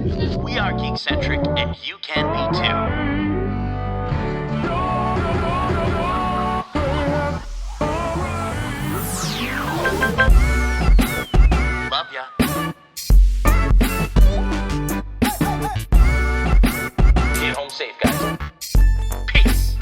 We are Geekcentric, and you can be too. Love ya. Get home safe, guys. Peace.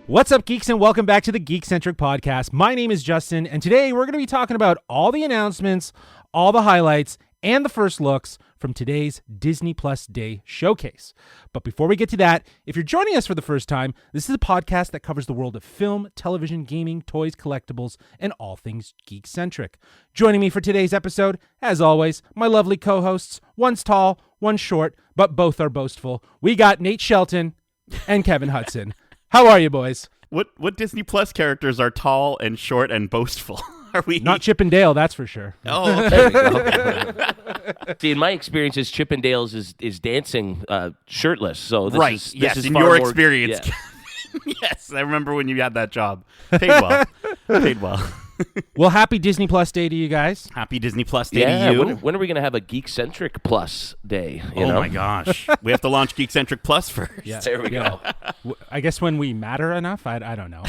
What's up, geeks, and welcome back to the Geekcentric podcast. My name is Justin, and today we're going to be talking about all the announcements, all the highlights, and the first looks from today's Disney Plus Day showcase. But before we get to that, if you're joining us for the first time, this is a podcast that covers the world of film, television, gaming, toys, collectibles, and all things geek-centric. Joining me for today's episode, as always, my lovely co-hosts, one's tall, one's short, but both are boastful. We got Nate Shelton and Kevin Hudson. How are you, boys? What Disney Plus characters are tall and short and boastful? Are we not Chip and Dale? That's for sure. Oh, there we go. See, in my experiences, Chip and Dale's is dancing shirtless. So this right, is, this yes, is in far your more, experience. Yeah. Yes, I remember when you had that job. Paid well. Paid well. Well, happy Disney Plus Day to you guys. Happy Disney Plus Day Yeah, to you. when are we going to have a Geekcentric Plus Day? You Oh know? my gosh. We have to launch Geekcentric Plus first. Yeah. There we go. I guess when we matter enough, I don't know.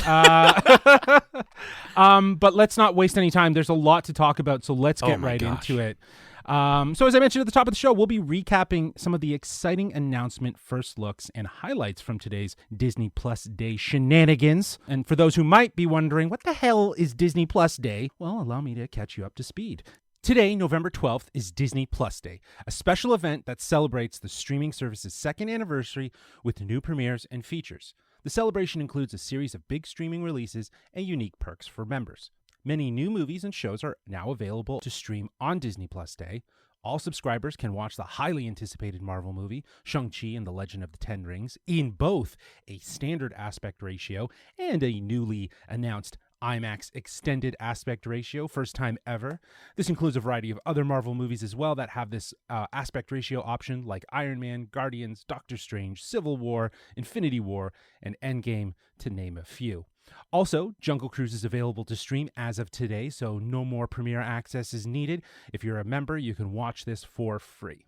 But let's not waste any time. There's a lot to talk about, so let's get right into it. So as I mentioned at the top of the show, we'll be recapping some of the exciting announcement, first looks, and highlights from today's Disney Plus Day shenanigans. And for those who might be wondering, what the hell is Disney Plus Day? Well, allow me to catch you up to speed. Today, November 12th, is Disney Plus Day, a special event that celebrates the streaming service's second anniversary with new premieres and features. The celebration includes a series of big streaming releases and unique perks for members. Many new movies and shows are now available to stream on Disney Plus Day. All subscribers can watch the highly anticipated Marvel movie, Shang-Chi and the Legend of the Ten Rings, in both a standard aspect ratio and a newly announced IMAX extended aspect ratio, first time ever. This includes a variety of other Marvel movies as well that have this aspect ratio option, like Iron Man, Guardians, Doctor Strange, Civil War, Infinity War, and Endgame, to name a few. Also, Jungle Cruise is available to stream as of today, so no more premiere access is needed. If you're a member, you can watch this for free.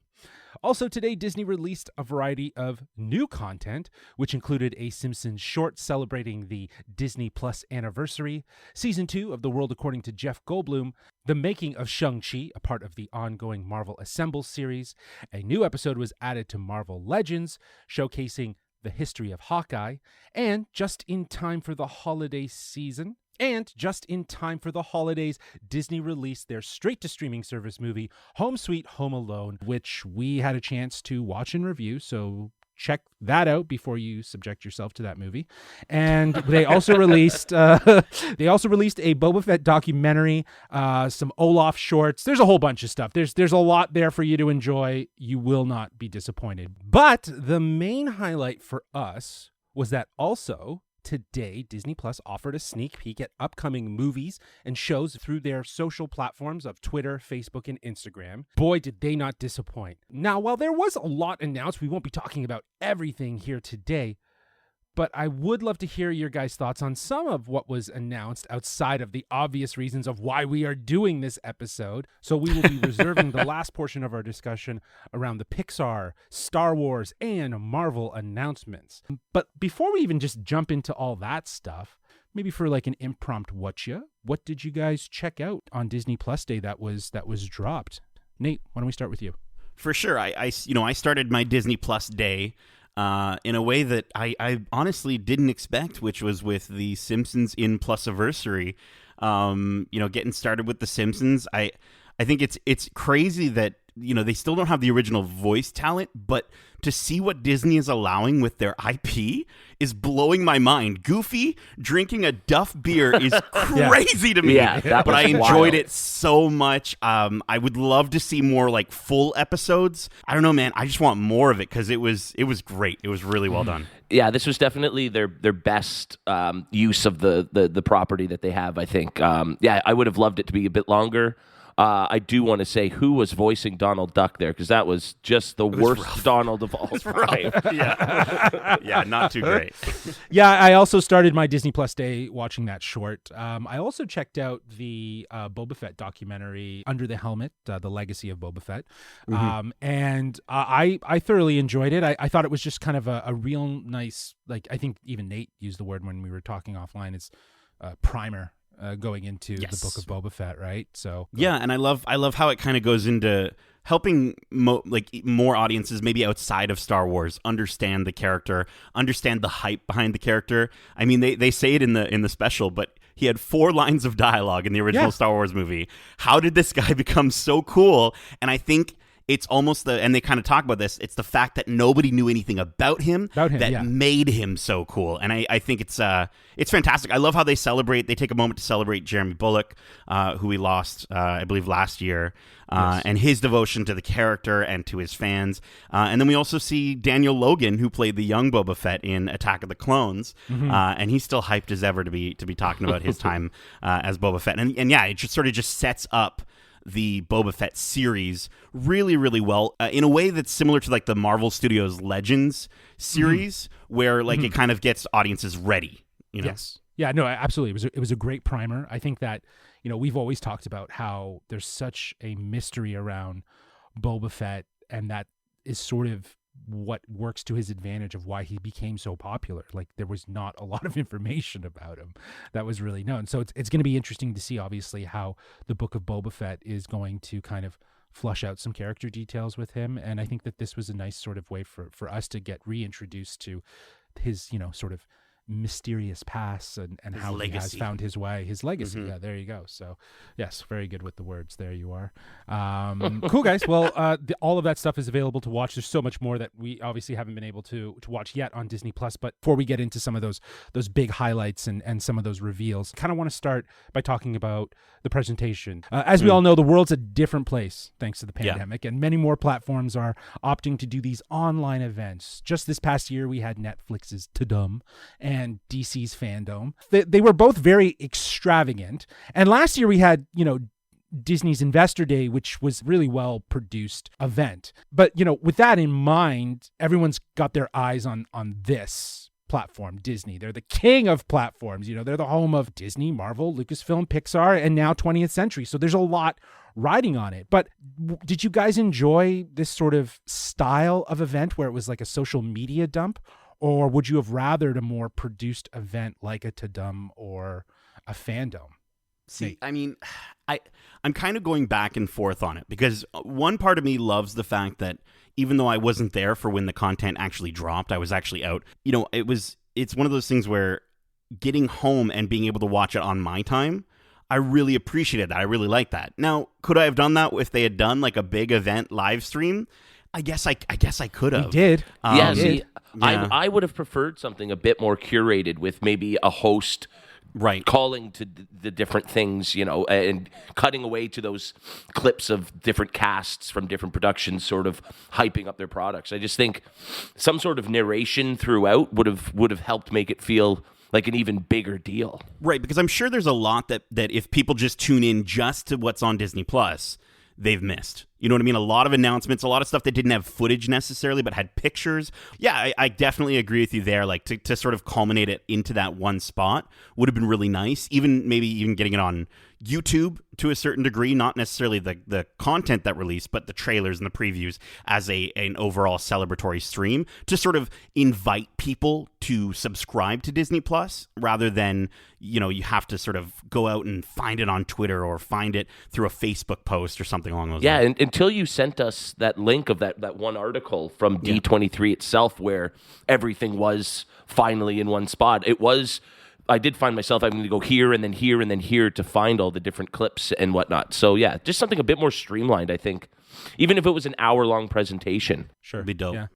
Also today, Disney released a variety of new content, which included a Simpsons short celebrating the Disney Plus anniversary, Season 2 of The World According to Jeff Goldblum, the making of Shang-Chi, a part of the ongoing Marvel Assemble series. A new episode was added to Marvel Legends, showcasing the history of Hawkeye, and just in time for the holiday season, and just in time for the holidays, Disney released their straight-to-streaming service movie, Home Sweet Home Alone, which we had a chance to watch and review, so check that out before you subject yourself to that movie. And they also released a Boba Fett documentary, some Olaf shorts. There's a whole bunch of stuff. There's a lot there for you to enjoy. You will not be disappointed. But the main highlight for us was that also today, Disney Plus offered a sneak peek at upcoming movies and shows through their social platforms of Twitter, Facebook, and Instagram. Boy, did they not disappoint. Now, while there was a lot announced, we won't be talking about everything here today, but I would love to hear your guys' thoughts on some of what was announced outside of the obvious reasons of why we are doing this episode. So we will be reserving the last portion of our discussion around the Pixar, Star Wars, and Marvel announcements. But before we even just jump into all that stuff, maybe for like an impromptu what did you guys check out on Disney Plus Day that was dropped? Nate, why don't we start with you? For sure. I started my Disney Plus Day in a way that I honestly didn't expect, which was with the Simpsons in Plusiversary. Getting started with the Simpsons. I think it's crazy that they still don't have the original voice talent, but to see what Disney is allowing with their IP is blowing my mind. Goofy drinking a Duff beer is crazy to me. Yeah, but I enjoyed it so much. I would love to see more like full episodes. I don't know, man. I just want more of it because it was great. It was really well done. Yeah, this was definitely their best use of the property that they have, I think. I would have loved it to be a bit longer. I do want to say who was voicing Donald Duck there, because that was just the worst rough. Donald of all time. Yeah, not too great. Yeah, I also started my Disney Plus day watching that short. I also checked out the Boba Fett documentary, Under the Helmet, The Legacy of Boba Fett. And I thoroughly enjoyed it. I thought it was just kind of a real nice, like, I think even Nate used the word when we were talking offline, it's primer going into the Book of Boba Fett, right? So yeah, and I love how it kind of goes into helping more audiences maybe outside of Star Wars understand the character, understand the hype behind the character. I mean, they say it in the special, but he had 4 lines of dialogue in the original Star Wars movie. How did this guy become so cool? And I think it's almost and they kind of talk about this, it's the fact that nobody knew anything about him that made him so cool. And I think it's fantastic. I love how they take a moment to celebrate Jeremy Bulloch, who we lost, I believe, last year, and his devotion to the character and to his fans. And then we also see Daniel Logan, who played the young Boba Fett in Attack of the Clones, and he's still hyped as ever to be talking about his time as Boba Fett. And yeah, it just sort of just sets up the Boba Fett series really, really well in a way that's similar to like the Marvel Studios Legends series, where like it kind of gets audiences ready. You know? Yes. Yeah, no, absolutely. It was a great primer. I think that, we've always talked about how there's such a mystery around Boba Fett, and that is sort of what works to his advantage of why he became so popular. Like, there was not a lot of information about him that was really known. So it's going to be interesting to see, obviously, how the Book of Boba Fett is going to kind of flush out some character details with him. And I think that this was a nice sort of way for us to get reintroduced to his, sort of mysterious past and how legacy. He has found his way, his legacy. Yeah, there you go. So yes, very good with the words. There you are. Cool, guys. Well, all of that stuff is available to watch. There's so much more that we obviously haven't been able to watch yet on Disney Plus. But before we get into some of those big highlights and some of those reveals, kind of want to start by talking about the presentation. As we all know, the world's a different place thanks to the pandemic, and many more platforms are opting to do these online events. Just this past year, we had Netflix's Tudum and DC's Fandom. They were both very extravagant. And last year we had, Disney's Investor Day, which was really well produced event. But, with that in mind, everyone's got their eyes on this platform, Disney. They're the king of platforms. They're the home of Disney, Marvel, Lucasfilm, Pixar, and now 20th Century. So there's a lot riding on it. But did you guys enjoy this sort of style of event where it was like a social media dump? Or would you have rathered a more produced event like a Tudum or a Fandom? See, I mean, I'm kind of going back and forth on it, because one part of me loves the fact that even though I wasn't there for when the content actually dropped, I was actually out. It's one of those things where getting home and being able to watch it on my time, I really appreciated that. I really liked that. Now, could I have done that if they had done like a big event live stream? I guess I could have. We did. I would have preferred something a bit more curated with maybe a host calling to the different things, and cutting away to those clips of different casts from different productions sort of hyping up their products. I just think some sort of narration throughout would have helped make it feel like an even bigger deal. Right, because I'm sure there's a lot that if people just tune in just to what's on Disney Plus, they've missed. You know what I mean? A lot of announcements, a lot of stuff that didn't have footage necessarily, but had pictures. Yeah, I definitely agree with you there. Like, to sort of culminate it into that one spot would have been really nice. Maybe even getting it on YouTube to a certain degree, not necessarily the content that released, but the trailers and the previews as an overall celebratory stream to sort of invite people to subscribe to Disney Plus, rather than, you have to sort of go out and find it on Twitter or find it through a Facebook post or something along those lines. Yeah, and until you sent us that link of that one article from D23 itself where everything was finally in one spot, I did find myself having to go here and then here and then here to find all the different clips and whatnot. So yeah, just something a bit more streamlined, I think. Even if it was an hour-long presentation. Sure. It'd be dope. Yeah.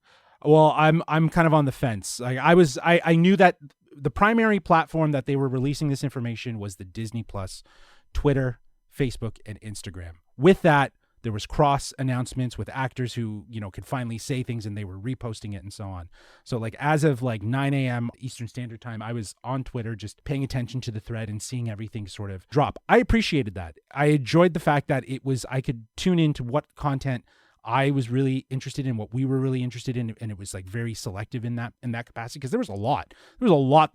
Well, I'm kind of on the fence. I knew that the primary platform that they were releasing this information was the Disney Plus, Twitter, Facebook, and Instagram. With that, There was cross announcements with actors who, could finally say things and they were reposting it and so on. So like as of like 9 a.m. Eastern Standard Time, I was on Twitter just paying attention to the thread and seeing everything sort of drop. I appreciated that. I enjoyed the fact that I could tune into what content I was really interested in, what we were really interested in, and it was like very selective in that capacity, because there was a lot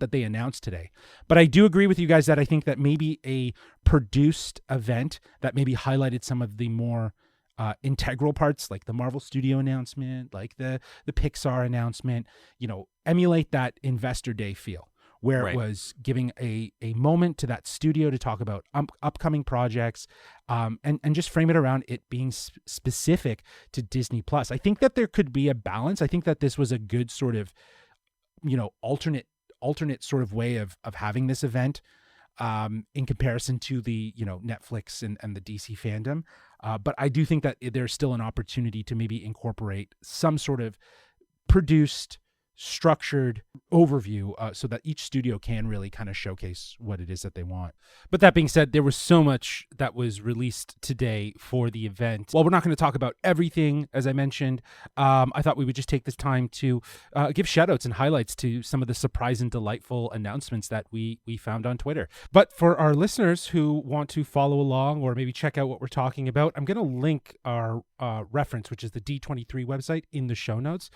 that they announced today. But I do agree with you guys that I think that maybe a produced event that maybe highlighted some of the more integral parts, like the Marvel Studio announcement, like the Pixar announcement, emulate that Investor Day feel, where it was giving a moment to that studio to talk about upcoming projects, and just frame it around it being specific to Disney Plus. I think that there could be a balance. I think that this was a good sort of, alternate sort of way of having this event, in comparison to the, Netflix and the DC fandom. But I do think that there's still an opportunity to maybe incorporate some sort of produced, structured overview, so that each studio can really kind of showcase what it is that they want. But that being said, there was so much that was released today for the event. While we're not going to talk about everything, as I mentioned, I thought we would just take this time to give shout outs and highlights to some of the surprise and delightful announcements that we found on Twitter. But for our listeners who want to follow along or maybe check out what we're talking about, I'm going to link our reference, which is the D23 website, in the show notes,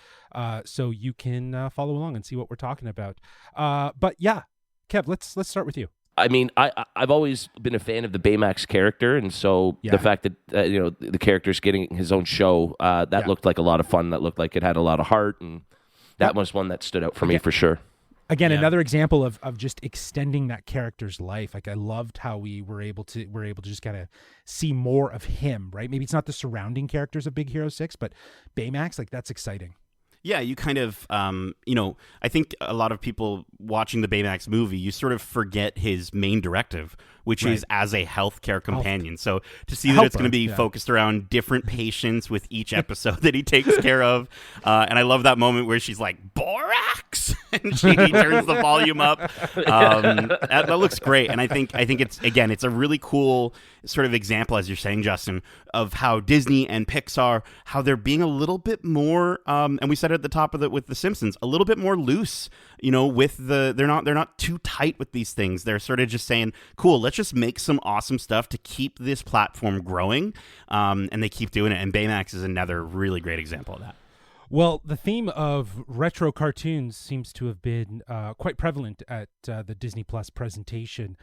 so you can follow along and see what we're talking about. But yeah, Kev, let's start with you. I mean, I've always been a fan of the Baymax character, and so the fact that the character's getting his own show, looked like a lot of fun. That looked like it had a lot of heart, and that was one that stood out for me for sure. Again, another example of just extending that character's life. Like I loved how we were able to just kind of see more of him, right? Maybe it's not the surrounding characters of Big Hero 6, but Baymax, like that's exciting. Yeah, you kind of, I think a lot of people watching the Baymax movie, you sort of forget his main directive, which is as a healthcare companion. So to see that it's going to be focused around different patients with each episode that he takes care of. And I love that moment where she's like, Borax! And she turns the volume up. That looks great. And I think it's a really cool sort of example, as you're saying, Justin, of how Disney and Pixar, how they're being a little bit more, and we said it at the top of it with The Simpsons, a little bit more loose, with they're not too tight with these things. They're sort of just saying, cool, let's just make some awesome stuff to keep this platform growing. And they keep doing it. And Baymax is another really great example of that. Well, the theme of retro cartoons seems to have been quite prevalent at the Disney Plus presentation,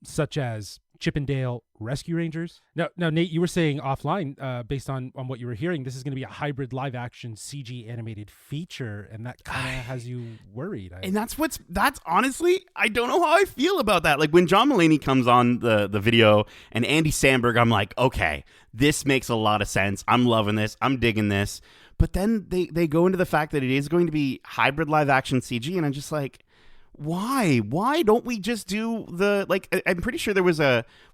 such as Chip and Dale Rescue Rangers. Now, Nate, you were saying offline, based on what you were hearing, this is going to be a hybrid live-action CG animated feature, and that kind of has you worried. And that's honestly, I don't know how I feel about that. Like when John Mulaney comes on the video and Andy Samberg, I'm like, okay, this makes a lot of sense. I'm loving this. I'm digging this. But then they go into the fact that it is going to be hybrid live-action CG, and I'm just like, why? Why don't we just do I'm pretty sure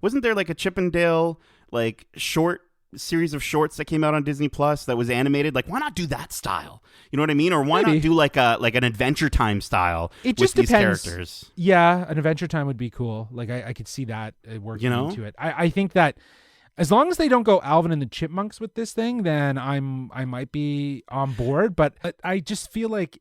wasn't there like a Chip and Dale like short series of shorts that came out on Disney Plus that was animated? Like, why not do that style? You know what I mean? Or why not do like an Adventure Time style with these characters? Yeah, an Adventure Time would be cool. Like I could see that working into it. I think that as long as they don't go Alvin and the Chipmunks with this thing, then I might be on board. But I just feel like,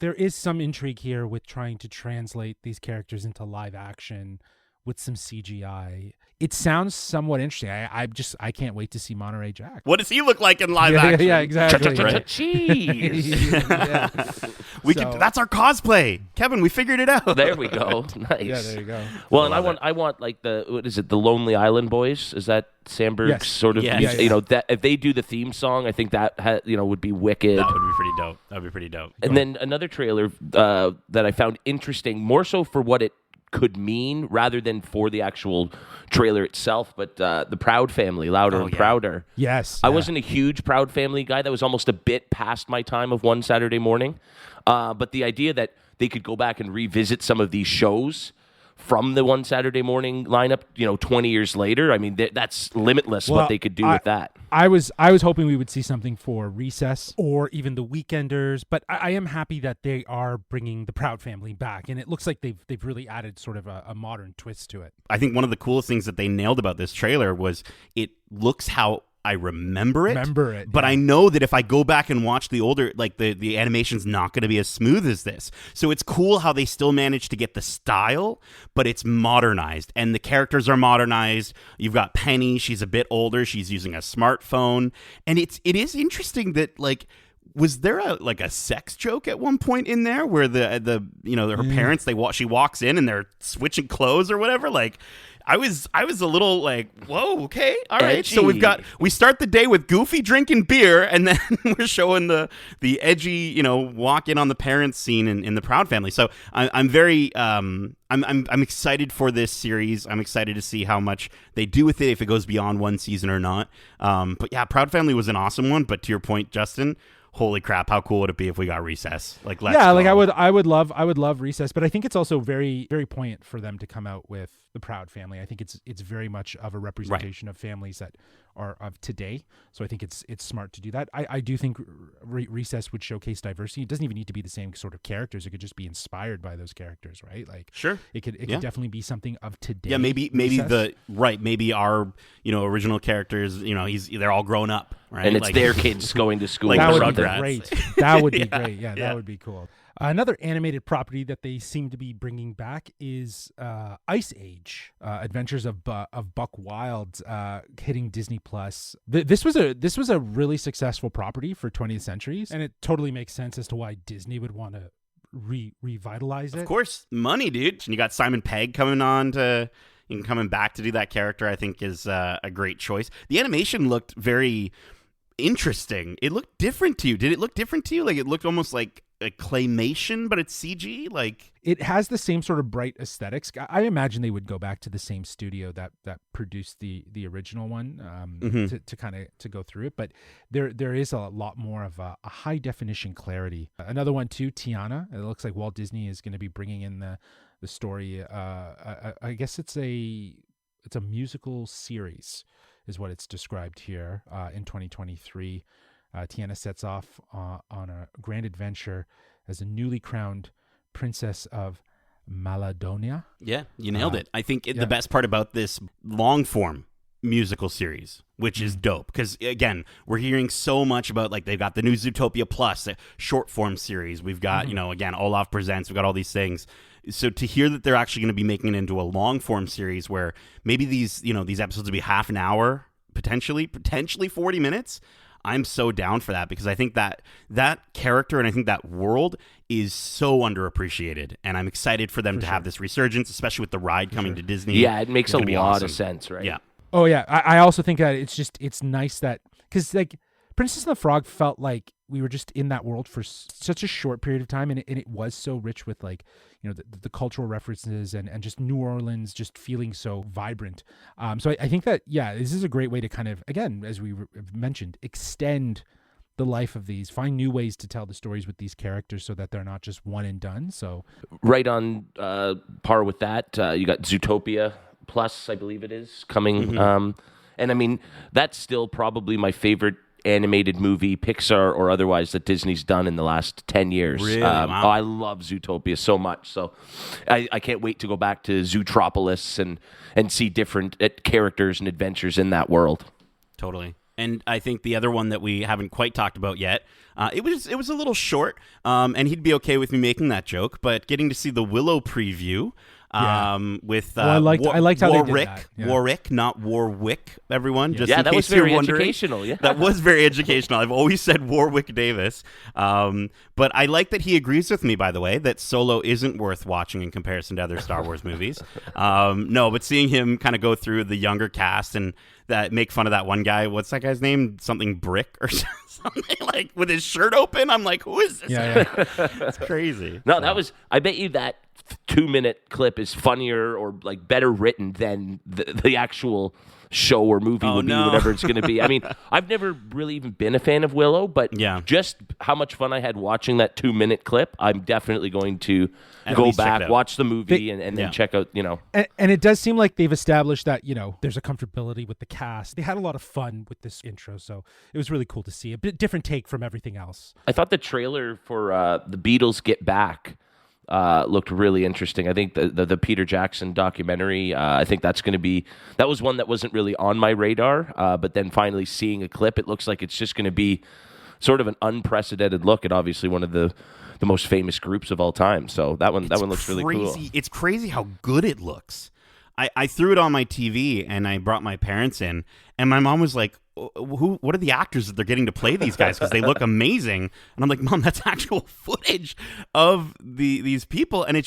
there is some intrigue here with trying to translate these characters into live action with some CGI. It sounds somewhat interesting. I can't wait to see Monterey Jack. What does he look like in live action? Yeah, exactly. Cheese. That's our cosplay, Kevin. We figured it out. There we go. Nice. Yeah, there you go. Well, and I want like the Lonely Island Boys? Is that Sandberg's sort of? Yes. That if they do the theme song, I think that would be wicked. That would be pretty dope. And then another trailer that I found interesting, more so for what it could mean rather than for the actual trailer itself, but the Proud Family, Louder and Prouder. Yes. I wasn't a huge Proud Family guy. That was almost a bit past my time of One Saturday Morning. But the idea that they could go back and revisit some of these shows from the One Saturday Morning lineup, 20 years later, I mean, that's limitless what they could do with that. I was hoping we would see something for Recess or even The Weekenders, but I am happy that they are bringing the Proud Family back, and it looks like they've really added sort of a modern twist to it. I think one of the coolest things that they nailed about this trailer was it looks how I remember it. But I know that if I go back and watch the older, like the animation's not going to be as smooth as this. So it's cool how they still managed to get the style, but it's modernized. And the characters are modernized. You've got Penny. She's a bit older. She's using a smartphone. And it is interesting that, like, was there a sex joke at one point in there where her parents, she walks in and they're switching clothes or whatever? Like, I was a little like, whoa, okay, all right. Edgy. So we start the day with Goofy drinking beer, and then we're showing the edgy, walk in on the parents scene in the Proud Family. So I'm very I'm excited for this series. I'm excited to see how much they do with it, if it goes beyond one season or not. But yeah, Proud Family was an awesome one. But to your point, Justin, holy crap, how cool would it be if we got Recess? Like, let's go. Like I would love Recess, but I think it's also very, very poignant for them to come out with the Proud Family. I think it's very much of a representation of families that are of today. So I think it's smart to do that. I do think Recess would showcase diversity. It doesn't even need to be the same sort of characters. It could just be inspired by those characters, right? Like, sure, it could definitely be something of today. Yeah, maybe maybe our original characters, they're all grown up, right? And it's their kids going to school. Like that the would be Rugrats. great. That would be great. Yeah, that would be cool. Another animated property that they seem to be bringing back is Ice Age, Adventures of Buck Wild, hitting Disney Plus. This was a really successful property for 20th centuries, and it totally makes sense as to why Disney would want to revitalize it. Of course, money, dude. And you got Simon Pegg coming back to do that character. I think is a great choice. The animation looked very interesting. It looked different to you. Did it look different to you? Like, it looked almost like a claymation, but it's CG. Like, it has the same sort of bright aesthetics. I imagine they would go back to the same studio that produced the original one to kind of go through it. But there is a lot more of a high definition clarity. Another one too, Tiana. It looks like Walt Disney is going to be bringing in the story. I guess it's a musical series, is what it's described here in 2023. Tiana sets off on a grand adventure as a newly crowned princess of Maladonia. Yeah, you nailed it. I think the best part about this long form musical series, which is dope, because again, we're hearing so much about, like, they've got the new Zootopia Plus, a short form series. We've got again, Olaf Presents. We've got all these things. So to hear that they're actually going to be making it into a long form series where maybe these episodes will be half an hour, potentially 40 minutes. I'm so down for that, because I think that character and I think that world is so underappreciated, and I'm excited for them to have this resurgence, especially with the ride coming to Disney. Yeah, it makes a lot of sense, right? Yeah. Oh yeah, I also think that it's nice that, because like Princess and the Frog felt like we were just in that world for such a short period of time, and it was so rich with, like, the cultural references and just New Orleans just feeling so vibrant. So I think that, this is a great way to kind of, again, as we mentioned, extend the life of these, find new ways to tell the stories with these characters so that they're not just one and done. So right on par with that, you got Zootopia Plus, I believe it is, coming. And I mean, that's still probably my favorite animated movie, Pixar or otherwise, that Disney's done in the last 10 years. Really? Wow. Wow. I love Zootopia so much. So I can't wait to go back to Zootropolis and see different characters and adventures in that world. Totally. And I think the other one that we haven't quite talked about yet, it was a little short, and he'd be okay with me making that joke, but getting to see the Willow preview with I liked how they did that. Yeah. Warwick, not Warwick, everyone. Just in that case was very you're wondering. educational. Yeah, that was very educational. I've always said Warwick Davis, but I like that he agrees with me. By the way, that Solo isn't worth watching in comparison to other Star Wars movies. No, but seeing him kind of go through the younger cast and that make fun of that one guy. What's that guy's name? Something Brick or something, like with his shirt open. I'm like, who is this? Yeah. It's crazy. No, that was. I bet you that 2-minute clip is funnier or like better written than the actual show or movie would be, whatever it's going to be. I mean, I've never really even been a fan of Willow, but just how much fun I had watching that 2-minute clip, I'm definitely going to go back, watch the movie, and then check out, And it does seem like they've established that, there's a comfortability with the cast. They had a lot of fun with this intro, so it was really cool to see. A bit different take from everything else. I thought the trailer for The Beatles Get Back looked really interesting. I think the Peter Jackson documentary, I think that was one that wasn't really on my radar, but then finally seeing a clip, it looks like it's just going to be sort of an unprecedented look at obviously one of the most famous groups of all time. So that one looks really cool. It's crazy how good it looks. I threw it on my TV and I brought my parents in, and my mom was like, what are the actors that they're getting to play these guys, because they look amazing? And I'm like, Mom, that's actual footage of these people, and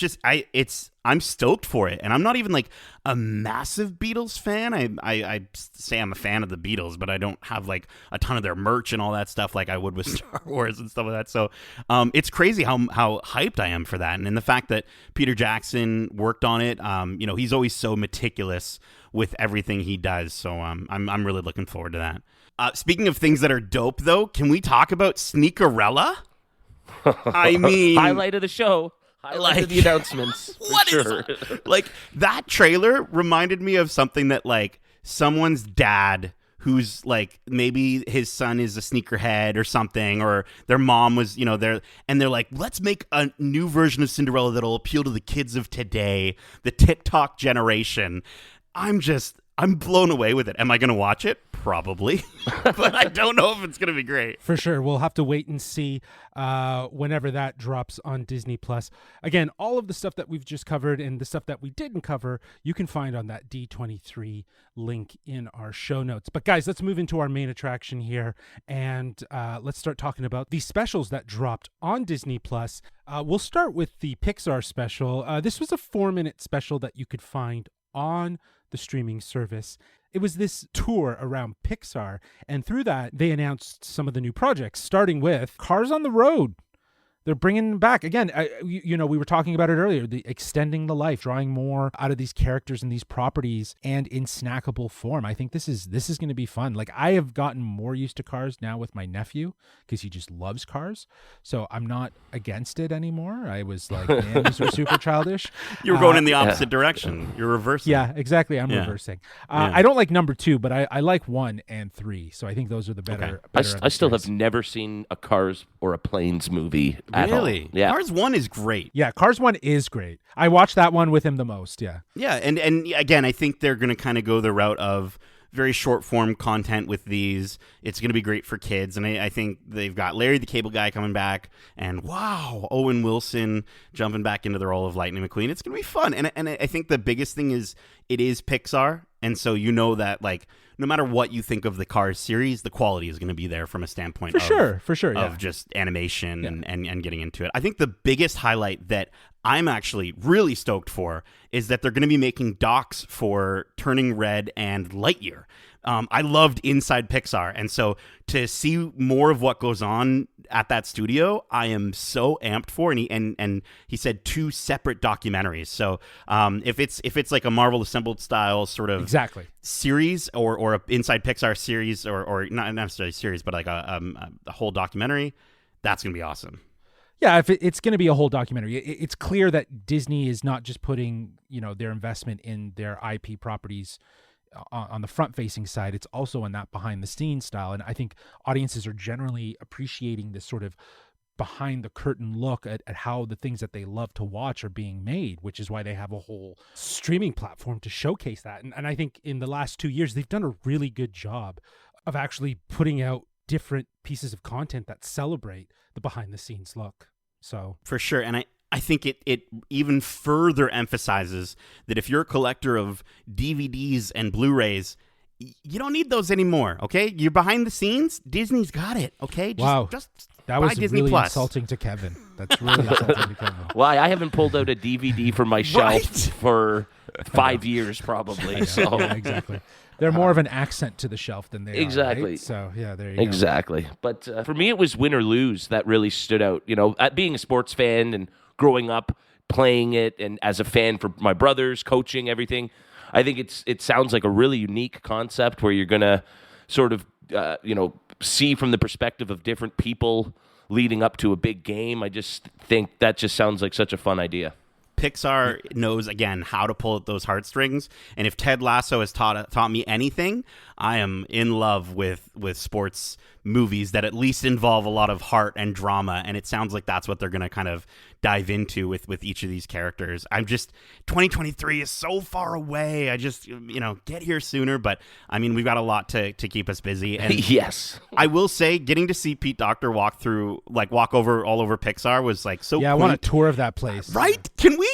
I'm stoked for it. And I'm not even like a massive Beatles fan. I say I'm a fan of the Beatles, but I don't have like a ton of their merch and all that stuff like I would with Star Wars and stuff like that. So it's crazy how hyped I am for that, and the fact that Peter Jackson worked on it. He's always so meticulous with everything he does. So I'm really looking forward to that. Speaking of things that are dope, though, can we talk about Sneakerella? I mean, highlight of the show. Highlight of the announcements. What is that? Like, that trailer reminded me of something that like someone's dad, who's like, maybe his son is a sneakerhead or something, or their mom was, they're like, let's make a new version of Cinderella that'll appeal to the kids of today, the TikTok generation. I'm blown away with it. Am I going to watch it? Probably. But I don't know if it's going to be great. For sure. We'll have to wait and see whenever that drops on Disney+. Again, all of the stuff that we've just covered and the stuff that we didn't cover, you can find on that D23 link in our show notes. But guys, let's move into our main attraction here, and let's start talking about the specials that dropped on Disney+. We'll start with the Pixar special. This was a 4-minute special that you could find on the streaming service. It was this tour around Pixar, and through that, they announced some of the new projects, starting with Cars on the Road. They're bringing them back. Again, we were talking about it earlier, the extending the life, drawing more out of these characters and these properties, and in snackable form. I think this is going to be fun. Like, I have gotten more used to Cars now with my nephew, because he just loves Cars. So I'm not against it anymore. I was like, man, these are super childish. You were going in the opposite direction. You're reversing. Yeah, exactly. I'm reversing. I don't like number 2, but I like 1 and 3. So I think those are the better. Okay. I still have never seen a Cars or a Planes movie. Really? Yeah. Cars 1 is great. Yeah, Cars 1 is great. I watched that one with him the most, yeah. Yeah, and again, I think they're going to kind of go the route of very short form content with these. It's going to be great for kids, and I think they've got Larry the Cable Guy coming back, and wow, Owen Wilson jumping back into the role of Lightning McQueen. It's going to be fun, and I think the biggest thing is it is Pixar, and so that like no matter what you think of the Cars series, the quality is going to be there from a standpoint for sure, of just animation and getting into it. I think the biggest highlight that I'm actually really stoked for is that they're going to be making docs for Turning Red and Lightyear. I loved Inside Pixar, and so to see more of what goes on at that studio, I am so amped for. And he said 2 separate documentaries. So if it's like a Marvel Assembled style sort of series or a Inside Pixar series or not necessarily series, but like a whole documentary, that's gonna be awesome. Yeah, if it's going to be a whole documentary, it's clear that Disney is not just putting their investment in their IP properties on the front-facing side. It's also on that behind-the-scenes style, and I think audiences are generally appreciating this sort of behind-the-curtain look at how the things that they love to watch are being made, which is why they have a whole streaming platform to showcase that. And I think in the last 2 years, they've done a really good job of actually putting out different pieces of content that celebrate the behind-the-scenes look. So for sure, and I think it even further emphasizes that if you're a collector of DVDs and Blu-rays, you don't need those anymore, okay? You're behind the scenes. Disney's got it, okay? Just that was Disney really Plus. Insulting to Kevin. That's really insulting to Kevin. Why? I haven't pulled out a DVD from my shelf for 5 years, probably. So yeah, exactly. They're more of an accent to the shelf than they exactly. are, right? So, yeah, there you go. Exactly. But for me, it was Win or Lose that really stood out. At being a sports fan and growing up playing it and as a fan for my brothers, coaching, everything, I think it sounds like a really unique concept where you're going to sort of, see from the perspective of different people leading up to a big game. I just think that just sounds like such a fun idea. Pixar knows, again, how to pull at those heartstrings. And if Ted Lasso has taught me anything, I am in love with sports movies that at least involve a lot of heart and drama. And it sounds like that's what they're going to kind of dive into with each of these characters. 2023 is so far away. I just, get here sooner. But, I mean, we've got a lot to keep us busy. And yes. I will say, getting to see Pete Docter walk over all over Pixar was like so Yeah, cool. I want a tour of that place. Right? Can we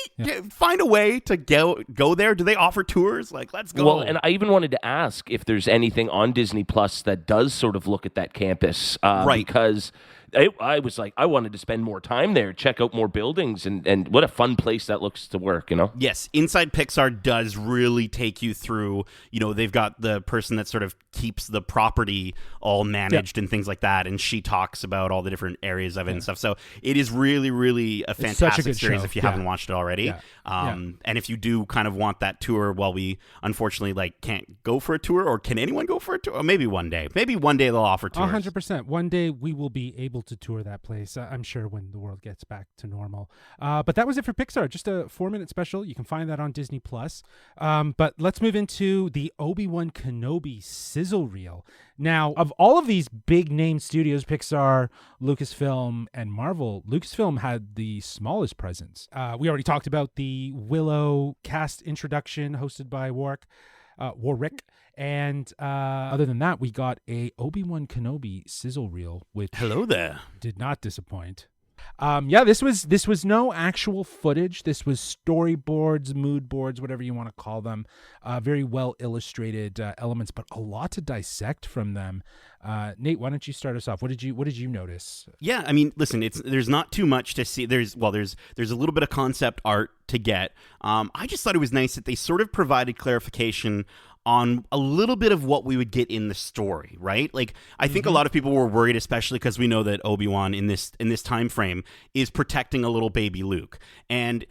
find a way to go there? Do they offer tours? Like, let's go. Well, and I even wanted to ask if there's anything on Disney Plus that does sort of look at that campus. Right. Because I was like, I wanted to spend more time there, check out more buildings, and what a fun place that looks to work, Yes, Inside Pixar does really take you through, they've got the person that sort of keeps the property all managed and things like that, and she talks about all the different areas of it and stuff. So it is really, really a fantastic series if you haven't watched it already. Yeah. And if you do kind of want that tour, well, we unfortunately can't go for a tour, or can anyone go for a tour? Or maybe one day. Maybe one day they'll offer tours. 100%. One day we will be able to tour that place, I'm sure, when the world gets back to normal. But that was it for Pixar. Just a 4-minute special. You can find that on Disney Plus. But let's move into the Obi-Wan Kenobi sizzle reel. Now, of all of these big name studios, Pixar, Lucasfilm, and Marvel, Lucasfilm had the smallest presence. We already talked about the Willow cast introduction hosted by Warwick. And other than that, we got a Obi-Wan Kenobi sizzle reel, which hello there did not disappoint. This was no actual footage. This was storyboards, mood boards, whatever you want to call them. Very well illustrated elements, but a lot to dissect from them. Nate, why don't you start us off? What did you notice? Yeah, I mean, listen, there's not too much to see. There's a little bit of concept art to get. I just thought it was nice that they sort of provided clarification on a little bit of what we would get in the story, right? Like, I think a lot of people were worried, especially because we know that Obi-Wan in this time frame is protecting a little baby Luke. And,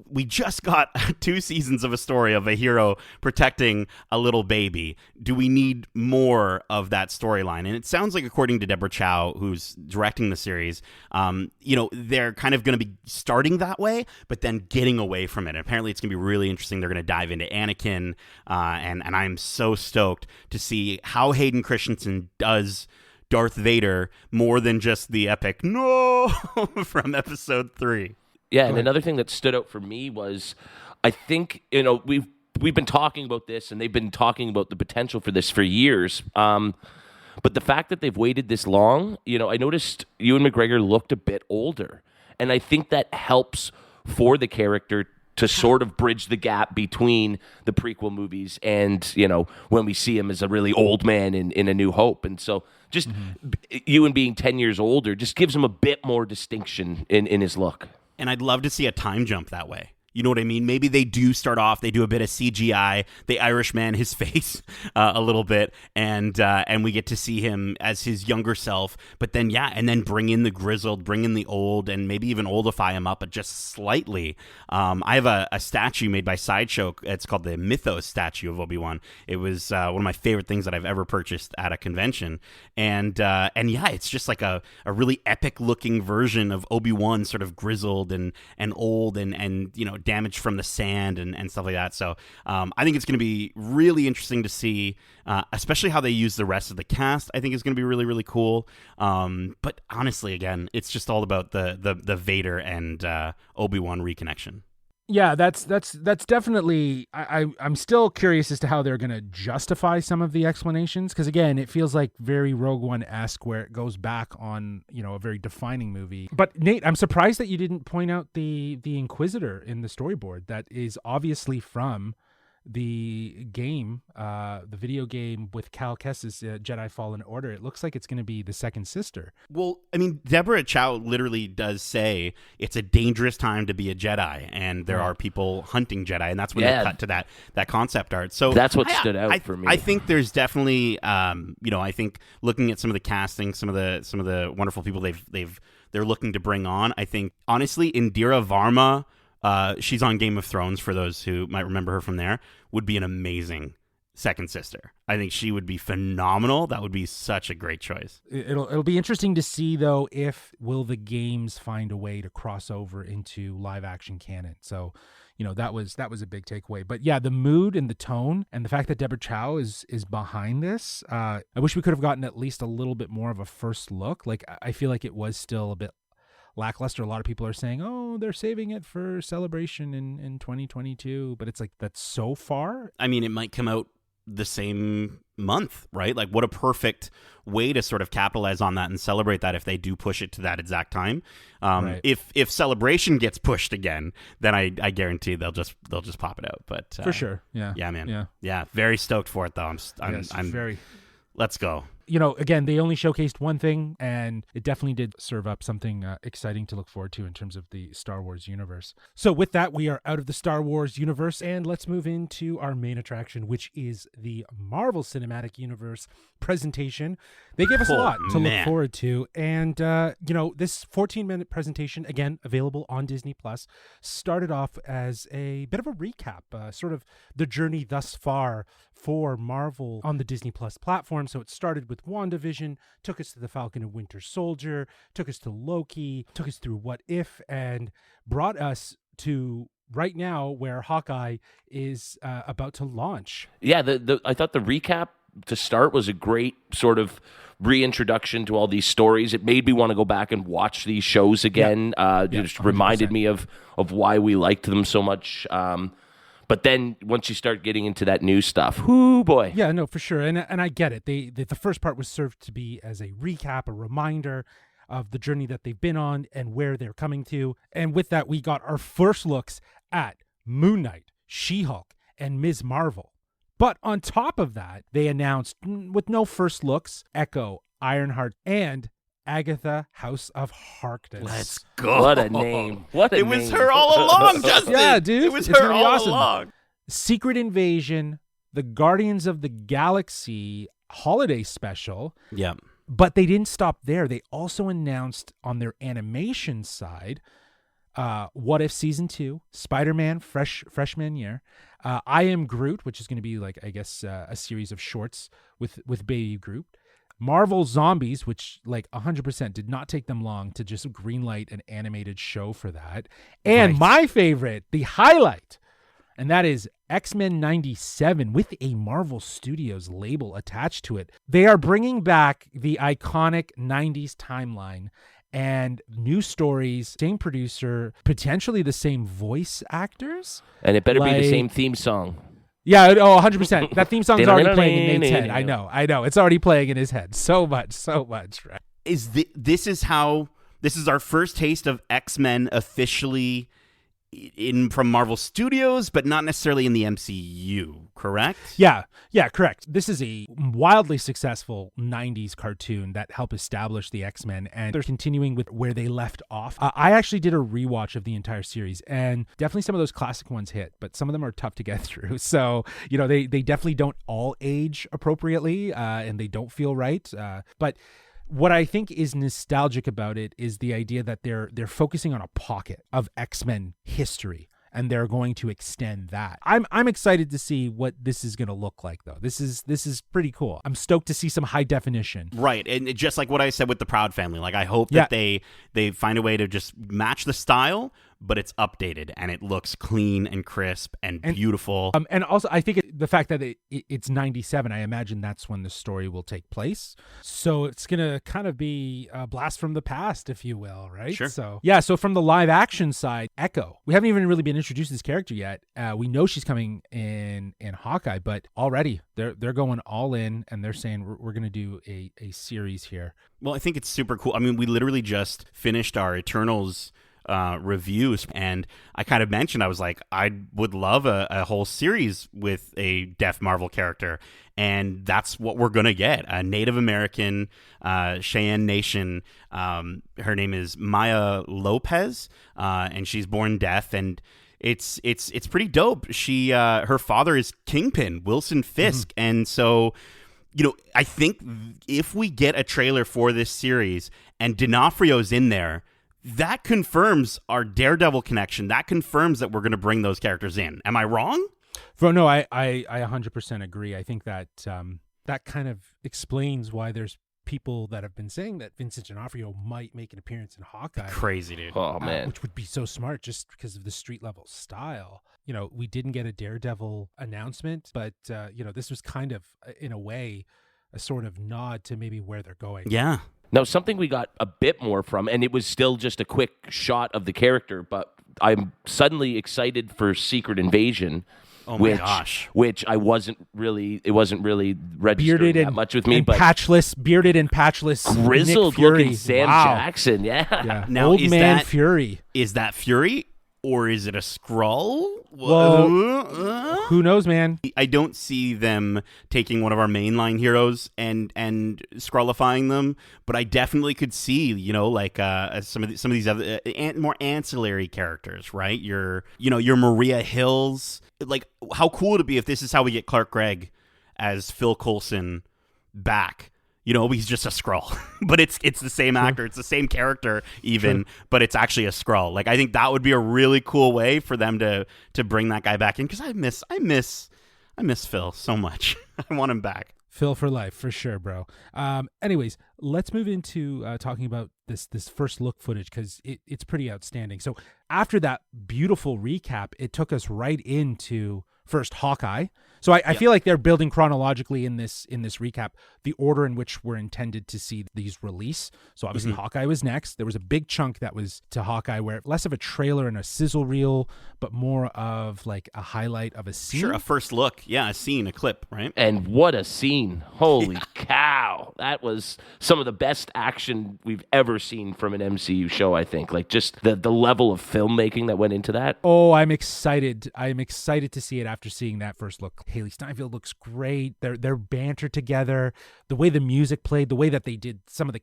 we just got 2 seasons of a story of a hero protecting a little baby. Do we need more of that storyline? And it sounds like, according to Deborah Chow, who's directing the series, they're kind of going to be starting that way, but then getting away from it. And apparently it's going to be really interesting. They're going to dive into Anakin, and I'm so stoked to see how Hayden Christensen does Darth Vader more than just the epic "no" from episode 3. Yeah, and another thing that stood out for me was, I think, we've been talking about this, and they've been talking about the potential for this for years. But the fact that they've waited this long, I noticed Ewan McGregor looked a bit older, and I think that helps for the character to sort of bridge the gap between the prequel movies and, when we see him as a really old man in A New Hope. And so just Ewan being 10 years older just gives him a bit more distinction in his look. And I'd love to see a time jump that way. You know what I mean? Maybe they do start off, they do a bit of CGI, they Irishman his face a little bit, and we get to see him as his younger self, but then, and then bring in the grizzled, bring in the old, and maybe even oldify him up, but just slightly. I have a statue made by Sideshow. It's called the Mythos statue of Obi-Wan. It was one of my favorite things that I've ever purchased at a convention, and it's just like a really epic-looking version of Obi-Wan, sort of grizzled and old and damage from the sand and stuff like that. So I think it's going to be really interesting to see, especially how they use the rest of the cast. I think is going to be really, really cool. But honestly, again, it's just all about the Vader and Obi-Wan reconnection. Yeah, that's definitely. I'm still curious as to how they're going to justify some of the explanations, because again, it feels like very Rogue One-esque, where it goes back on a very defining movie. But Nate, I'm surprised that you didn't point out the Inquisitor in the storyboard. That is obviously from the game, the video game with Cal Kestis, Jedi Fallen Order. It looks like it's going to be the second sister. Well, I mean, Deborah Chow literally does say it's a dangerous time to be a Jedi, and there are people hunting Jedi, and that's when they cut to that concept art. So that's what stood out for me. I think there's definitely, I think looking at some of the casting, some of the wonderful people they're looking to bring on. I think honestly, Indira Varma she's on Game of Thrones, for those who might remember her from there, would be an amazing second sister. I think she would be phenomenal. That would be such a great choice. It'll be interesting to see, though, if will the games find a way to cross over into live action canon. So, that was a big takeaway. But yeah, the mood and the tone and the fact that Deborah Chow is behind this, I wish we could have gotten at least a little bit more of a first look. Like, I feel like it was still a bit lackluster. A lot of people are saying, oh, they're saving it for Celebration in 2022, but it's like, that's so far. I mean, it might come out the same month, right? Like, what a perfect way to sort of capitalize on that and celebrate that if they do push it to that exact time. Right. If Celebration gets pushed again, then I guarantee they'll just pop it out. But for sure, yeah, man, yeah, very stoked for it though. I'm very. Let's go. Again, they only showcased one thing, and it definitely did serve up something exciting to look forward to in terms of the Star Wars universe. So with that, we are out of the Star Wars universe, and let's move into our main attraction, which is the Marvel Cinematic Universe presentation. They gave us a lot to look forward to, and this 14-minute presentation, again, available on Disney+, started off as a bit of a recap, sort of the journey thus far for Marvel on the Disney Plus platform. So it started with WandaVision, took us to the Falcon and Winter Soldier, took us to Loki, took us through What If, and brought us to right now where Hawkeye is about to launch. Yeah, I thought the recap to start was a great sort of reintroduction to all these stories. It made me want to go back and watch these shows again. It just reminded me of why we liked them so much. But then once you start getting into that new stuff, whoo boy. Yeah, no, for sure. And I get it. The first part was served to be as a recap, a reminder of the journey that they've been on and where they're coming to. And with that, we got our first looks at Moon Knight, She-Hulk, and Ms. Marvel. But on top of that, they announced, with no first looks, Echo, Ironheart, and Agatha, House of Harkness. Let's go. What a name. What a name. It was her all along, Justin. Yeah, dude. It was it's her really all awesome. along. Secret Invasion, the Guardians of the Galaxy holiday special. Yeah. But they didn't stop there. They also announced on their animation side, What If Season 2, Spider-Man Freshman Year, I Am Groot, which is going to be like, I guess, a series of shorts with Baby Groot. Marvel Zombies, which like 100% did not take them long to just greenlight an animated show for that. And my favorite, the highlight, and that is X-Men 97 with a Marvel Studios label attached to it. They are bringing back the iconic 90s timeline and new stories, same producer, potentially the same voice actors. And it better be the same theme song. Yeah, 100%. That theme song's already playing in Nate's head. I know. It's already playing in his head. So much, right? This is our first taste of X-Men officially from Marvel Studios, but not necessarily in the MCU, correct? Yeah, correct. This is a wildly successful 90s cartoon that helped establish the X-Men, and they're continuing with where they left off. I actually did a rewatch of the entire series, and definitely some of those classic ones hit, but some of them are tough to get through. So, they definitely don't all age appropriately, and they don't feel right. But what I think is nostalgic about it is the idea that they're focusing on a pocket of X-Men history, and they're going to extend that. I'm excited to see what this is going to look like, though. This is pretty cool. I'm stoked to see some high definition. Right, and just like what I said with the Proud Family, like I hope that they find a way to just match the style, but it's updated and it looks clean and crisp and beautiful. And also, I think the fact that it's 97, I imagine that's when the story will take place. So it's going to kind of be a blast from the past, if you will, right? Sure. So from the live action side, Echo. We haven't even really been introduced to this character yet. We know she's coming in Hawkeye, but already they're going all in, and they're saying we're going to do a series here. Well, I think it's super cool. I mean, we literally just finished our Eternals reviews, and I kind of mentioned, I was like, I would love a whole series with a deaf Marvel character, and that's what we're gonna get. A Native American Cheyenne Nation, her name is Maya Lopez, and she's born deaf, and it's pretty dope. She her father is Kingpin, Wilson Fisk, and so I think if we get a trailer for this series and D'Onofrio's in there, that confirms our Daredevil connection. That confirms that we're going to bring those characters in. Am I wrong? No, I 100% agree. I think that that kind of explains why there's people that have been saying that Vincent D'Onofrio might make an appearance in Hawkeye. Crazy, dude. Oh, man. Which would be so smart just because of the street level style. You know, we didn't get a Daredevil announcement, but, you know, this was kind of, in a way, a sort of nod to maybe where they're going. Yeah. Now, something we got a bit more from, and it was still just a quick shot of the character, but I'm suddenly excited for Secret Invasion. Oh my gosh! Which it wasn't really registering bearded that much with me, and but bearded and patchless, grizzled Nick Fury. looking Sam Wow. Jackson, yeah. Now, Old is man that Fury. Is that Fury or is it a Skrull? Well, who knows, man? I don't see them taking one of our mainline heroes and Skrullifying them, but I definitely could see, you know, like some of these other more ancillary characters, right? Your Maria Hills. Like, how cool would it be if this is how we get Clark Gregg as Phil Coulson back? You know, he's just a Skrull, but it's the same actor, it's the same character even, but it's actually a Skrull. Like, I think that would be a really cool way for them to bring that guy back in, because I miss Phil so much. I want him back. Phil for life, for sure, bro. Anyways, let's move into talking about this first look footage, because it's pretty outstanding. So after that beautiful recap, it took us right into first Hawkeye. So I feel like they're building chronologically in this recap the order in which we're intended to see these release. So obviously Hawkeye was next. There was a big chunk that was to Hawkeye where less of a trailer and a sizzle reel, but more of like a highlight of a scene. Sure, a first look. Yeah, a scene, a clip, right? And what a scene. Holy cow. That was some of the best action we've ever seen from an MCU show, I think. Like, just the level of filmmaking that went into that. Oh, I'm excited. I'm excited to see it after seeing that first look. Haley Steinfeld looks great. Their banter together, the way the music played, the way that they did some of the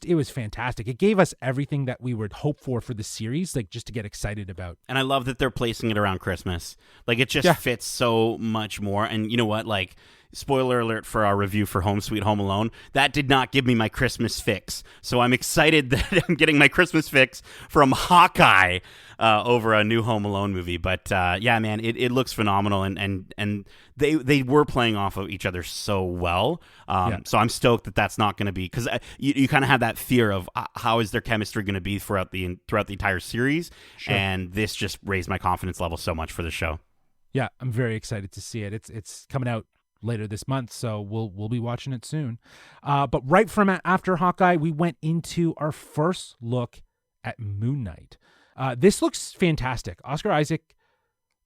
it was fantastic. It gave us everything that we would hope for the series, like, just to get excited about. And I love that they're placing it around Christmas. Like, it just fits so much more. And you know what? Like, spoiler alert for our review for Home Sweet Home Alone, that did not give me my Christmas fix. So I'm excited that I'm getting my Christmas fix from Hawkeye over a new Home Alone movie. But yeah, man, it looks phenomenal, and they were playing off of each other so well. So I'm stoked that that's not going to be, because you kind of have that fear of how is their chemistry going to be throughout the entire series. Sure. And this just raised my confidence level so much for the show. Yeah, I'm very excited to see it. It's coming out later this month, so we'll be watching it soon. But right from after Hawkeye, we went into our first look at Moon Knight. This looks fantastic. Oscar Isaac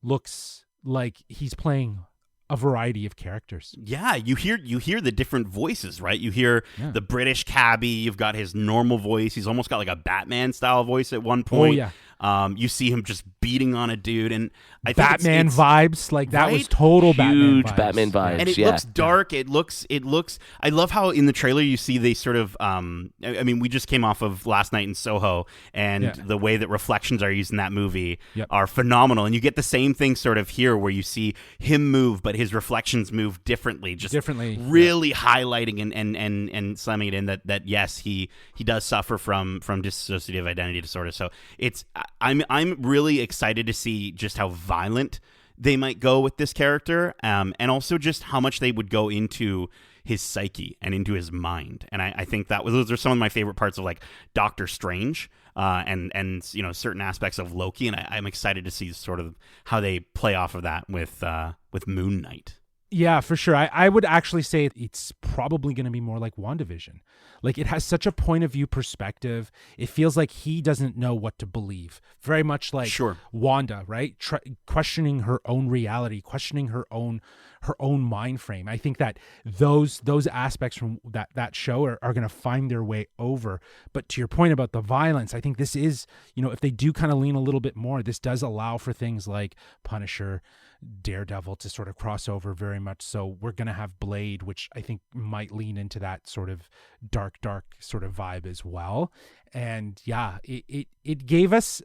looks like he's playing a variety of characters. Yeah, you hear the different voices, right? You hear the British cabbie. You've got his normal voice. He's almost got like a Batman style voice at one point. Oh yeah. You see him just beating on a dude, and I think Batman it's vibes, like that was total huge Batman vibes. And it looks dark. It looks. I love how in the trailer you see they sort of. I mean, we just came off of Last Night in Soho, and the way that reflections are used in that movie are phenomenal. And you get the same thing sort of here, where you see him move, but his reflections move differently. Really highlighting and slamming it in that yes, he does suffer from dissociative identity disorder. So I'm really excited to see just how violent they might go with this character, and also just how much they would go into his psyche and into his mind. And I think those are some of my favorite parts of like Doctor Strange, and you know, certain aspects of Loki. And I'm excited to see sort of how they play off of that with Moon Knight. Yeah, for sure. I would actually say it's probably going to be more like WandaVision. Like, it has such a point of view perspective. It feels like he doesn't know what to believe. Very much like Wanda, right? Questioning her own reality, questioning her own mind frame. I think that those aspects from that show are going to find their way over. But to your point about the violence, I think this is, you know, if they do kind of lean a little bit more, this does allow for things like Punisher, Daredevil to sort of cross over very much. So we're going to have Blade, which I think might lean into that sort of dark sort of vibe as well. And yeah, it gave us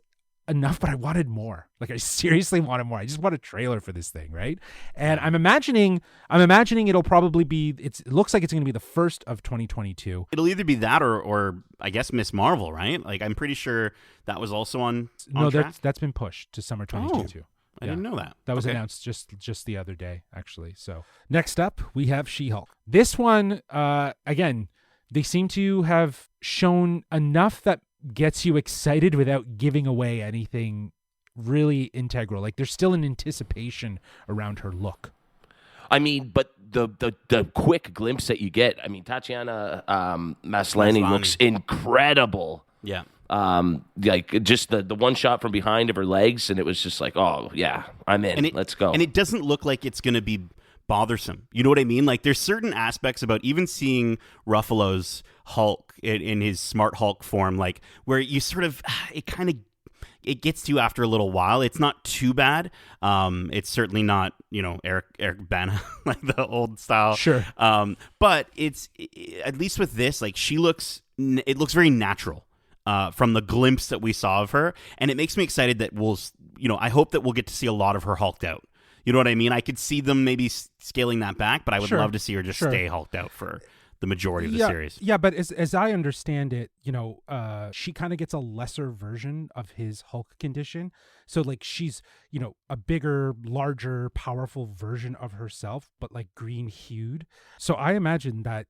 enough, but I wanted more. Like, I seriously wanted more. I just want a trailer for this thing, right? And I'm imagining it'll probably be. It looks like it's going to be the first of 2022. It'll either be that or I guess Miss Marvel, right? Like, I'm pretty sure that was also on track. That's been pushed to summer 2022. I didn't know that. That was announced just the other day, actually. So next up, we have She-Hulk. This one, again, they seem to have shown enough that gets you excited without giving away anything really integral. Like, there's still an anticipation around her look. I mean, but the quick glimpse that you get, I mean, Tatiana Maslany looks incredible. Yeah. Like just the one shot from behind of her legs, and it was just like, oh yeah, I'm in. Let's go. And it doesn't look like it's going to be bothersome. You know what I mean? Like, there's certain aspects about even seeing Ruffalo's Hulk in his Smart Hulk form, like where you sort of it gets to you after a little while. It's not too bad. It's certainly not, Eric Bana, like the old style. Sure. But it's at least with this, like, it looks very natural. From the glimpse that we saw of her, and it makes me excited that I hope that we'll get to see a lot of her hulked out. You know what I mean? I could see them maybe scaling that back, but I would love to see her just stay hulked out for the majority of the series. Yeah, but as I understand it, she kind of gets a lesser version of his Hulk condition. So, like, she's, a bigger, larger, powerful version of herself, but like green hued. So I imagine that,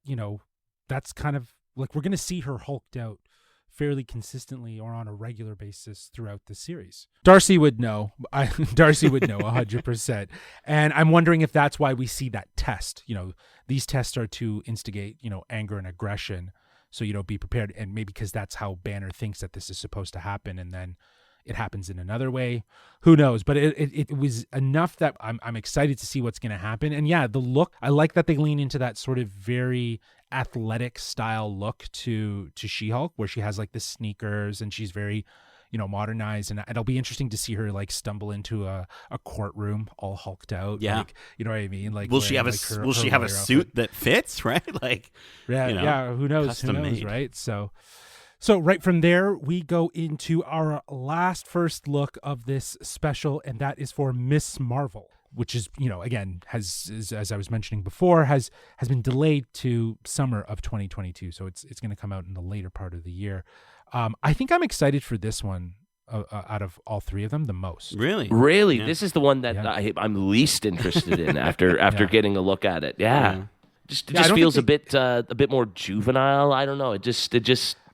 that's kind of like we're going to see her hulked out fairly consistently or on a regular basis throughout the series. Darcy would know. Darcy would know 100%. And I'm wondering if that's why we see that test. These tests are to instigate, anger and aggression. So, be prepared. And maybe because that's how Banner thinks that this is supposed to happen, and then it happens in another way. Who knows? But it was enough that I'm excited to see what's going to happen. And yeah, the look, I like that they lean into that sort of very athletic style look to She-Hulk, where she has like the sneakers and she's very, modernized. And it'll be interesting to see her like stumble into a courtroom all hulked out. Yeah. Like, you know what I mean? Like, will she have a suit that fits, right? Like, yeah. Who knows? Custom Who knows, made. right? So right from there, we go into our last first look of this special, and that is for Miss Marvel, which is, again, as I was mentioning before, has been delayed to summer of 2022. So it's going to come out in the later part of the year. I think I'm excited for this one out of all three of them the most. Really? Yeah. This is the one that I'm least interested in after getting a look at it. Yeah. It just feels a bit more juvenile. I don't know. It just.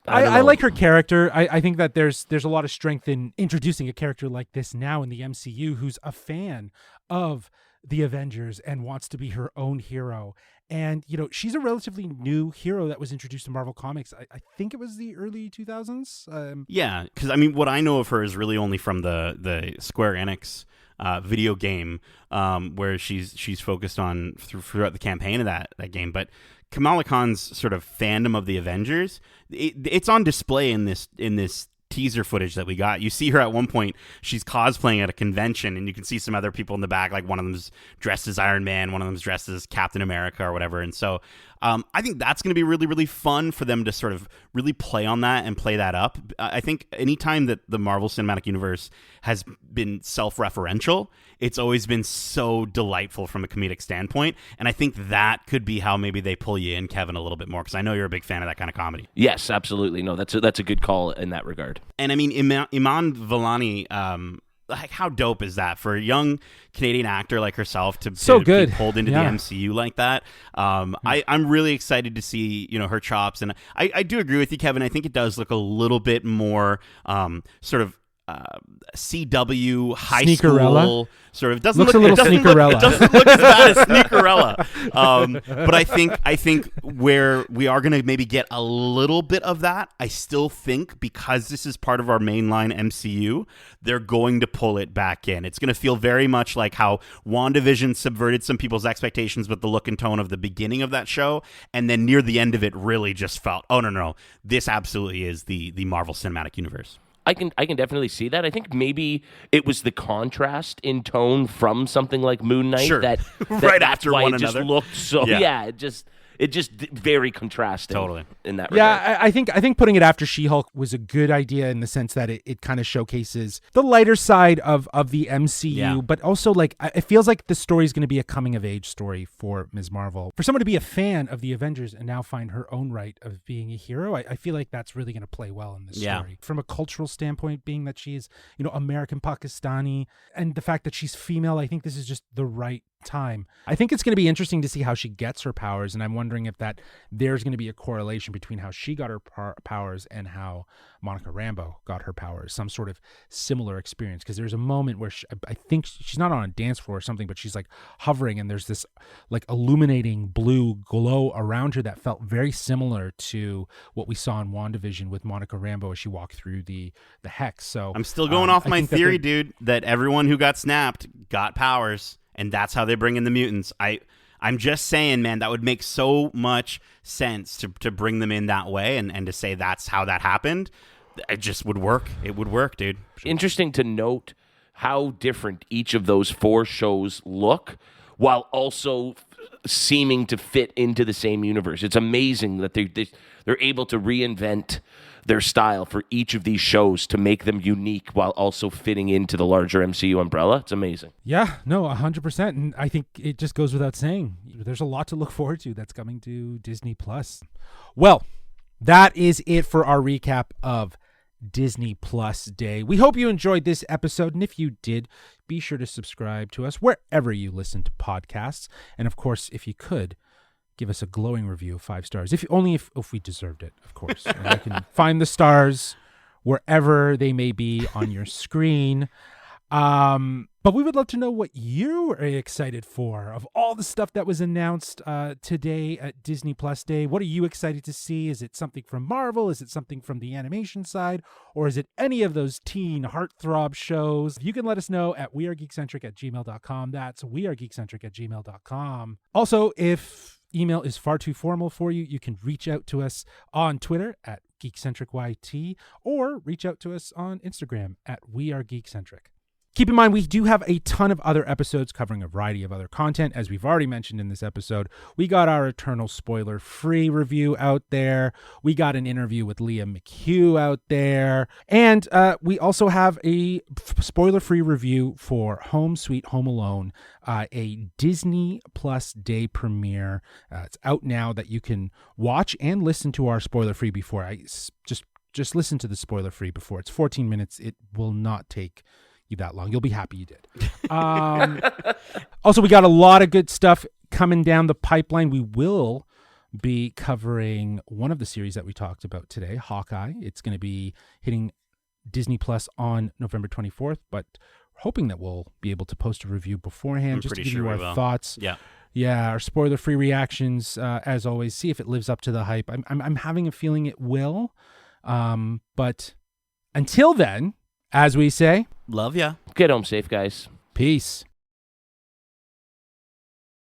I like her character. I think that there's a lot of strength in introducing a character like this now in the MCU who's a fan of the Avengers and wants to be her own hero. And, she's a relatively new hero that was introduced to Marvel Comics. I think it was the early 2000s. Yeah, because, what I know of her is really only from the Square Enix video game where she's focused on throughout the campaign of that game. But Kamala Khan's sort of fandom of the Avengers, it's on display in this teaser footage that we got. You see her at one point, she's cosplaying at a convention, and you can see some other people in the back, like one of them's dressed as Iron Man, one of them's dressed as Captain America or whatever. And so I think that's going to be really, really fun for them to sort of really play on that and play that up. I think anytime that the Marvel Cinematic Universe has been self-referential, it's always been so delightful from a comedic standpoint. And I think that could be how maybe they pull you in, Kevin, a little bit more, because I know you're a big fan of that kind of comedy. Yes, absolutely. No, that's a good call in that regard. And I mean, Iman Vellani, like, how dope is that for a young Canadian actor like herself to be pulled into the MCU like that? I'm really excited to see, her chops. And I do agree with you, Kevin. I think it does look a little bit more sort of CW high school sort of. Doesn't look a little Sneakerella. It doesn't look as bad as Sneakerella. But I think where we are going to maybe get a little bit of that, I still think because this is part of our mainline MCU, they're going to pull it back in. It's going to feel very much like how WandaVision subverted some people's expectations with the look and tone of the beginning of that show, and then near the end of it really just felt, oh no, this absolutely is the Marvel Cinematic Universe. I can definitely see that. I think maybe it was the contrast in tone from something like Moon Knight that right that's after why one it another just looked so. Yeah, it just it just very contrasting. Totally. In that regard. Yeah, I think putting it after She-Hulk was a good idea in the sense that it kind of showcases the lighter side of the MCU, but also like it feels like the story is going to be a coming of age story for Ms. Marvel. For someone to be a fan of the Avengers and now find her own right of being a hero, I feel like that's really going to play well in this story. From a cultural standpoint, being that she is, American Pakistani, and the fact that she's female, I think this is just the right time. I think it's going to be interesting to see how she gets her powers, and I'm wondering if that there's going to be a correlation between how she got her powers and how Monica Rambeau got her powers, some sort of similar experience, because there's a moment where I think she's not on a dance floor or something, but she's like hovering and there's this like illuminating blue glow around her that felt very similar to what we saw in WandaVision with Monica Rambeau as she walked through the hex. So I'm still going off my theory, dude, that everyone who got snapped got powers, and that's how they bring in the mutants. I'm just saying, man, that would make so much sense to bring them in that way and to say that's how that happened. It just would work. It would work, dude. Interesting to note how different each of those 4 shows look while also seeming to fit into the same universe. It's amazing that they're able to reinvent their style for each of these shows to make them unique while also fitting into the larger MCU umbrella. It's amazing. Yeah, no, 100%. And I think it just goes without saying, there's a lot to look forward to that's coming to Disney Plus. Well, that is it for our recap of Disney Plus Day. We hope you enjoyed this episode, and if you did, be sure to subscribe to us wherever you listen to podcasts. And of course, if you could, give us a glowing review of 5 stars. If we deserved it, of course. And you can find the stars wherever they may be on your screen. But we would love to know what you are excited for of all the stuff that was announced today at Disney Plus Day. What are you excited to see? Is it something from Marvel? Is it something from the animation side? Or is it any of those teen heartthrob shows? You can let us know at wearegeekcentric@gmail.com. That's wearegeekcentric@gmail.com. Also, if email is far too formal for you, you can reach out to us on Twitter at GeekcentricYT or reach out to us on Instagram at wearegeekcentric. Keep in mind, we do have a ton of other episodes covering a variety of other content. As we've already mentioned in this episode, we got our Eternal spoiler-free review out there. We got an interview with Leah McHugh out there. And we also have a spoiler-free review for Home Sweet Home Alone, a Disney Plus Day premiere. It's out now that you can watch and listen to our spoiler-free before. Just listen to the spoiler-free before. It's 14 minutes. It will not take you that long. You'll be happy you did. Also, we got a lot of good stuff coming down the pipeline. We will be covering one of the series that we talked about today, Hawkeye. It's going to be hitting Disney Plus on November 24th, but we're hoping that we'll be able to post a review beforehand just to give you our thoughts. Yeah, our spoiler-free reactions, as always. See if it lives up to the hype. I'm having a feeling it will. But until then, as we say, love ya. Get home safe, guys. Peace.